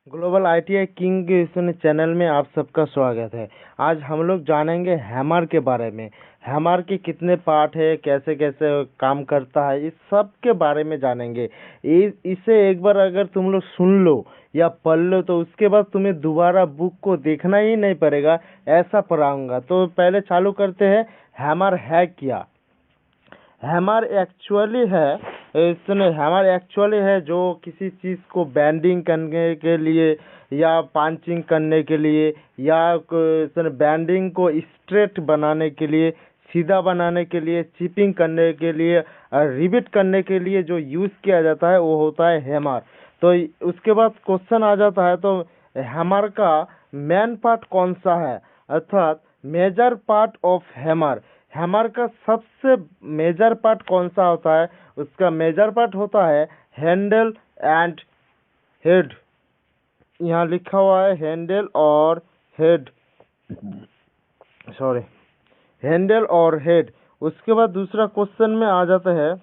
Global ITI king के इस channel में आप सबका स्वागत है। आज हम लोग जानेंगे हैमर के बारे में। हैमर के कितने पार्ट है, कैसे कैसे काम करता है, इस सब के बारे में जानेंगे। इसे एक बार अगर तुम लोग सुन लो या पढ़ लो तो उसके बाद तुम्हें दोबारा बुक को देखना ही नहीं पड़ेगा, ऐसा पढ़ाऊंगा। तो पहले चालू करते हैं, हैमर है क्या। हैमर एक्चुअली है जो किसी चीज़ को बैंडिंग करने के लिए या पंचिंग करने के लिए या बैंडिंग को स्ट्रेट बनाने के लिए, सीधा बनाने के लिए, चिपिंग करने के लिए, रिबिट करने के लिए जो यूज़ किया जाता है वो होता है हैमर। तो उसके बाद क्वेश्चन आ जाता है, तो हैमर का मेन पार्ट कौन सा है, अर्थात major part of hammer. Hammer का सबसे मेजर पार्ट कौन सा होता है, उसका मेजर पार्ट होता है हैंडल एंड हेड। यहाँ लिखा हुआ है हैंडल और हेड, सॉरी, हैंडल और हेड। उसके बाद दूसरा क्वेश्चन में आ जाता है,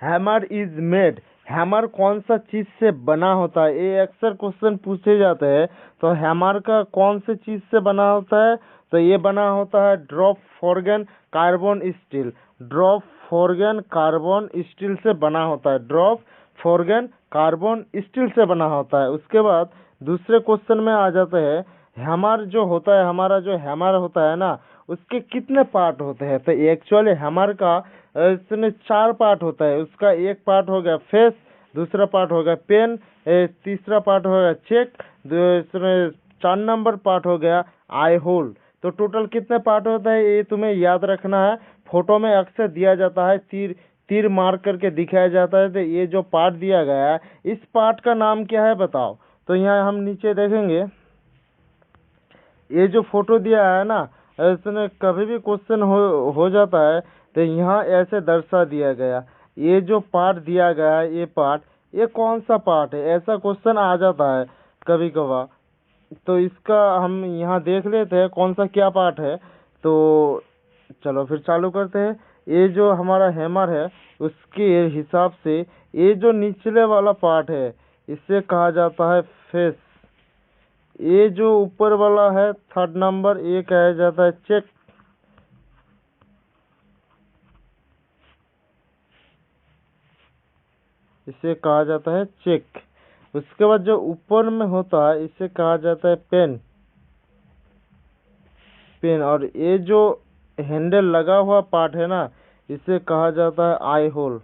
हैमर इज मेड। हैमर कौन सा चीज़ से बना होता है, ये अक्सर क्वेश्चन पूछे जाते हैं। तो हैमर का कौन से चीज़ से बना होता है, तो ये बना होता है drop forged carbon steel. Drop forged carbon steel से बना होता है, ड्रॉप फॉर्गन कार्बन स्टील से बना होता है। उसके बाद दूसरे क्वेश्चन में आ जाते हैं, हैमर जो होता है, हमारा जो हैमर होता है ना, उसके कितने पार्ट होते हैं। तो एक्चुअली हैमर का इसमें 4 पार्ट होता है। उसका एक पार्ट हो गया फेस, दूसरा पार्ट हो गया पेन, तीसरा पार्ट हो गया चेक, इसमें 4 नंबर पार्ट हो गया आई होल। तो टोटल कितने पार्ट होता है ये तुम्हें याद रखना है। फोटो में अक्सर दिया जाता है, तीर तीर मार करके दिखाया जाता है। तो ये जो पार्ट दिया गया है, इस पार्ट का नाम क्या है बताओ। तो यहाँ हम नीचे देखेंगे, ये जो फोटो दिया है ना, इसमें कभी भी क्वेश्चन हो जाता है तो यहाँ ऐसे दर्शा दिया गया, ये जो पार्ट दिया गया है, ये पार्ट, ये कौन सा पार्ट है, ऐसा क्वेश्चन आ जाता है कभी कभार। तो इसका हम यहाँ देख लेते हैं कौन सा क्या पार्ट है। तो चलो फिर चालू करते हैं। ये जो हमारा हैमर है उसके हिसाब से ये जो निचले वाला पार्ट है इसे कहा जाता है फेस। ये जो ऊपर वाला है 3rd नंबर, ये कहा जाता है चेक। इसे कहा जाता है चेक। उसके बाद जो ऊपर में होता है इसे कहा जाता है पेन। पेन। और ये जो हैंडल लगा हुआ पार्ट है ना, इसे कहा जाता है आई होल।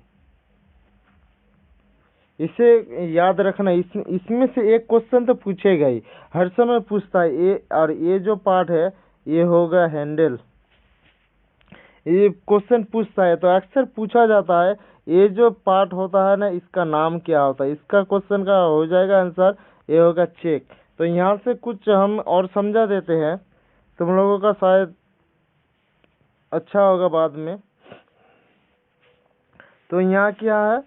इसे याद रखना, इसमें से एक क्वेश्चन तो पूछेगा ही, हर समय पूछता है ये। और ये जो पार्ट है ये होगा हैंडल। ये क्वेश्चन पूछता है तो अक्सर पूछा जाता है, ये जो पार्ट होता है ना इसका नाम क्या होता है। इसका क्वेश्चन का हो जाएगा आंसर, ये होगा चेक। तो यहाँ से कुछ हम और समझा देते हैं, तुम लोगों का शायद अच्छा होगा बाद में। तो यहाँ क्या है,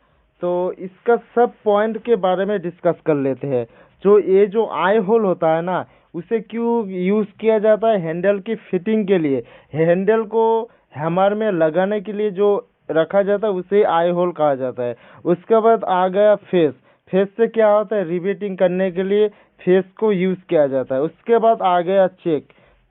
तो इसका सब पॉइंट के बारे में डिस्कस कर लेते हैं। जो ये जो आई होल होता है ना, उसे क्यों यूज़ किया जाता है, हैंडल की फिटिंग के लिए। हैंडल को हैमर में लगाने के लिए जो रखा जाता है उसे आई होल कहा जाता है। उसके बाद आ गया फेस। फेस से क्या होता है, रिवेटिंग करने के लिए फेस को यूज़ किया जाता है। उसके बाद आ गया चेक।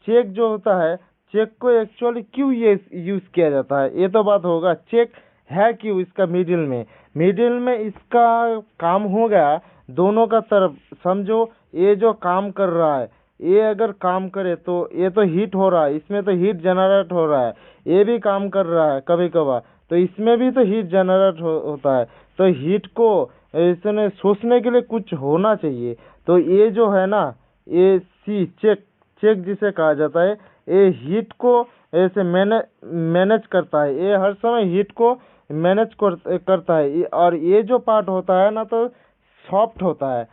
चेक जो होता है, चेक को एक्चुअली क्यों ये यूज़ किया जाता है, ये तो बात होगा। चेक है क्यों इसका मिडिल में इसका काम हो गया दोनों का तरफ। समझो, ये जो काम कर रहा है, ये अगर काम करे तो ये तो हीट हो रहा है, इसमें तो हीट जनरेट हो रहा है। ये भी काम कर रहा है कभी कभार, तो इसमें भी तो हीट जनरेट होता है। तो हीट को इसने सोचने के लिए कुछ होना चाहिए। तो ये जो है ना, ये चेक, चेक जिसे कहा जाता है, ये हीट को ऐसे मैनेज करता है। ये हर समय हीट को मैनेज करता है। और ये जो पार्ट होता है ना, तो सॉफ्ट होता है,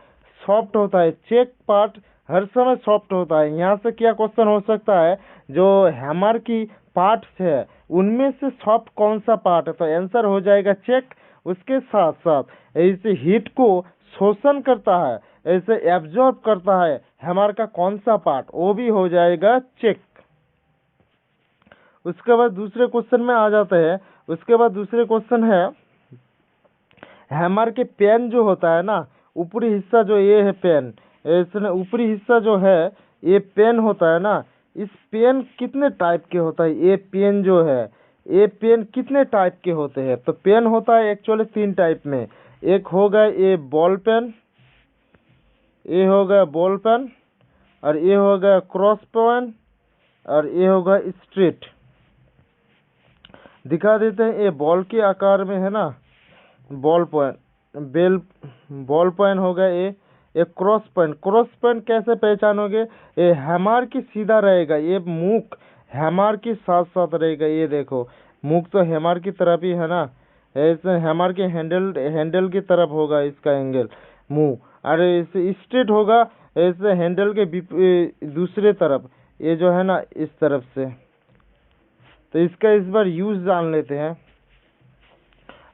सॉफ्ट होता है। चेक पार्ट हर समय सॉफ्ट होता है। यहाँ से क्या क्वेश्चन हो सकता है, जो हैमर की पार्ट्स है उनमें से सॉफ्ट कौन सा पार्ट है, तो आंसर हो जाएगा चेक। उसके साथ साथ ऐसे हीट को शोषण करता है, ऐसे एब्जॉर्ब करता है हैमर का कौन सा पार्ट, वो भी हो जाएगा चेक। उसके बाद दूसरे क्वेश्चन में आ जाते हैं। उसके बाद दूसरे क्वेश्चन है, हैमर के पेन जो होता है ना, ऊपरी हिस्सा जो ये है पेन, इसने ऊपरी हिस्सा जो है ये पेन होता है ना, इस पेन कितने टाइप के होता है, ये पेन जो है ये पेन कितने टाइप के होते हैं? तो पेन होता है एक्चुअली 3 टाइप में। एक होगा ये बॉल पेन, ये होगा बॉल पेन, और ये होगा क्रॉस पेन, और ये होगा स्ट्रेट। दिखा देते हैं, ये बॉल के आकार में है ना, बॉल पेन बॉल पेन होगा ये। एक क्रॉस पेन कैसे पहचानोगे? ये हैमर की सीधा रहेगा, ये मुख हैमर के साथ साथ रहेगा। ये देखो मुख तो हैमर की तरफ ही है ना, ऐसे हैमर के हैंडल की तरफ होगा इसका एंगल मुंह, और इसे स्ट्रेट होगा ऐसे हैंडल के दूसरे तरफ, ये जो है ना इस तरफ से। तो इसका इस बार यूज जान लेते हैं।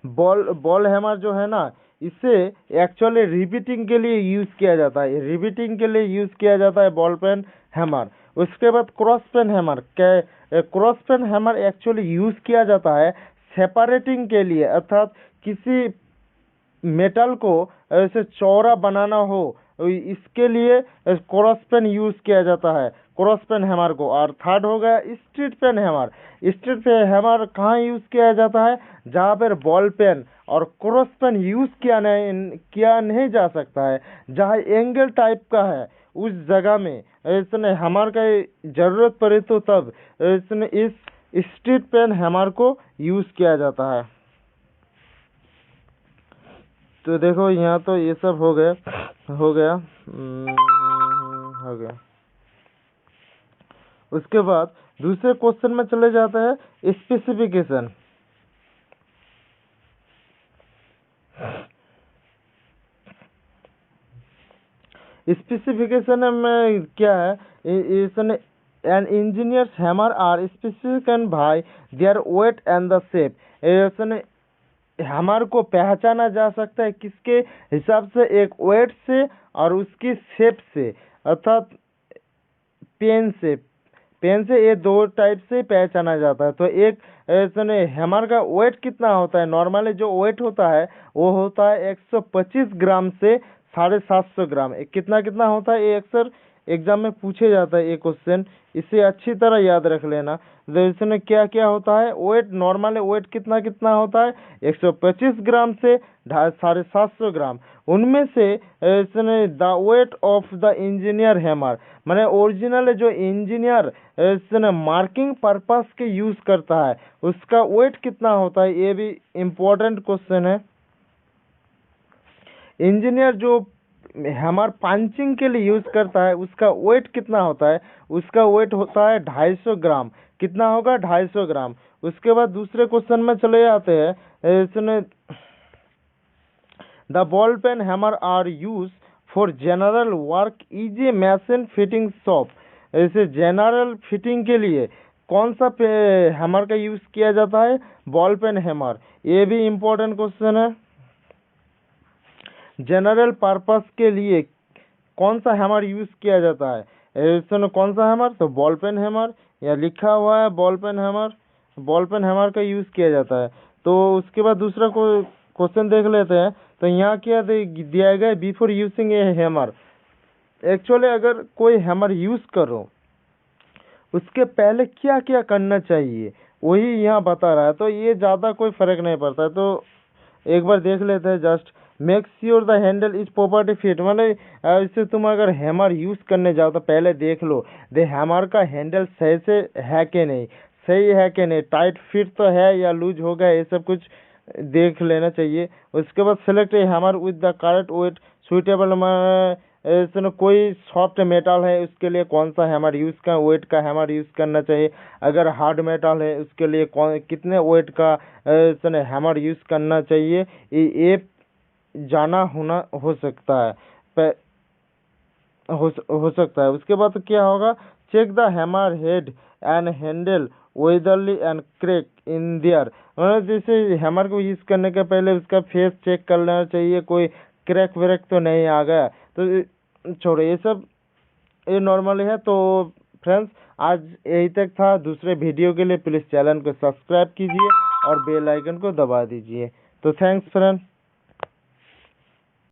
बॉल हैमर जो है ना, इसे एक्चुअली रिपीटिंग के लिए यूज किया जाता है, रिपीटिंग के लिए यूज किया जाता है बॉल पेन हैमर। उसके बाद cross peen hammer, cross peen hammer actually use किया जाता है सेपरेटिंग के लिए, अर्थात किसी मेटल को ऐसे चौड़ा बनाना हो, इसके लिए क्रॉस पेन यूज किया जाता है क्रॉस पेन हैमर को। और थर्ड हो गया straight peen hammer. Straight peen hammer कहाँ यूज किया जाता है? जहाँ पर बॉल पेन और क्रॉस पेन यूज किया नहीं जा सकता है, जहाँ एंगल टाइप का है उस जगह में इसने हैमर का जरूरत पड़े तो तब इसने इस स्ट्रेट पेन हैमर को यूज किया जाता है। तो देखो यहाँ तो ये सब हो गया। उसके बाद दूसरे क्वेश्चन में चले जाते हैं, स्पेसिफिकेशन। स्पेसिफिकेशन में क्या है? इसने an engineer's hammer are specification by their weight and the shape. इसने हैमर को पहचाना जा सकता है किसके हिसाब से? एक वेट से और उसकी शेप से, अर्थात पेन से ये दो टाइप से पहचाना जाता है। तो एक इसने हैमर का वेट कितना होता है? नॉर्मली जो वेट होता है वो होता है 125 ग्राम से 750 ग्राम। कितना होता है? ये अक्सर एग्जाम में पूछे जाता है ये क्वेश्चन, इसे अच्छी तरह याद रख लेना। तो इसमें क्या क्या होता है? वेट नॉर्मल वेट कितना होता है? 125 ग्राम से 750 ग्राम। उनमें से इसने the weight of the engineer hammer, माने ओरिजिनल जो इंजीनियर इसने मार्किंग पर्पस के यूज करता है उसका वेट कितना होता है? ये भी इम्पोर्टेंट क्वेश्चन है। इंजीनियर जो हैमर पंचिंग के लिए यूज करता है उसका वेट कितना होता है? उसका वेट होता है 250 ग्राम। कितना होगा? 250 ग्राम। उसके बाद दूसरे क्वेश्चन में चले जाते हैं। इसने the ball pen hammer are use for general work is a machine fitting shop. ऐसे जनरल फिटिंग के लिए कौन सा हैमर का यूज किया जाता है? Ball pen hammer. ये भी इम्पोर्टेंट क्वेश्चन है। जनरल पर्पस के लिए कौन सा हैमर यूज किया जाता है? इसमें कौन सा हैमर? तो बॉल पेन हैमर, या लिखा हुआ है बॉल पेन हैमर का यूज किया जाता है। तो उसके बाद दूसरा क्वेश्चन देख लेते हैं। तो यहाँ क्या दिया गया? बिफोर यूजिंग ए हैमर। एक्चुअली अगर कोई हैमर यूज करो उसके पहले क्या क्या करना चाहिए वही यहाँ बता रहा है। तो ये ज़्यादा कोई फर्क नहीं पड़ता है, तो एक बार देख लेते हैं। Just make sure the handle is property fit, मतलब इससे तुम अगर हैमर यूज करने जाओ तो पहले देख लो दे हैमर का हैंडल सही से है कि नहीं, टाइट फिट तो है या लूज हो गया, ये सब कुछ देख लेना चाहिए। उसके बाद select a hammer with the correct weight suitable. इसमें कोई सॉफ्ट मेटल है उसके लिए कौन सा हैमर वेट का हैमर यूज करना चाहिए। अगर हार्ड मेटल है उसके लिए कितने वेट का इसमें हैमर यूज करना चाहिए, ये जाना होना हो सकता है हो सकता है। उसके बाद क्या होगा? Check the hammer head and handle weatherly and crack in there, मतलब जैसे हैमर को यूज करने के पहले उसका फेस चेक कर लेना चाहिए, कोई क्रैक व्रैक तो नहीं आ गया। तो छोड़ो ये सब, ये नॉर्मली है। तो फ्रेंड्स आज यही तक था। दूसरे वीडियो के लिए प्लीज़ चैनल को सब्सक्राइब कीजिए और बेल आइकन को दबा दीजिए। तो थैंक्स फ्रेंड्स।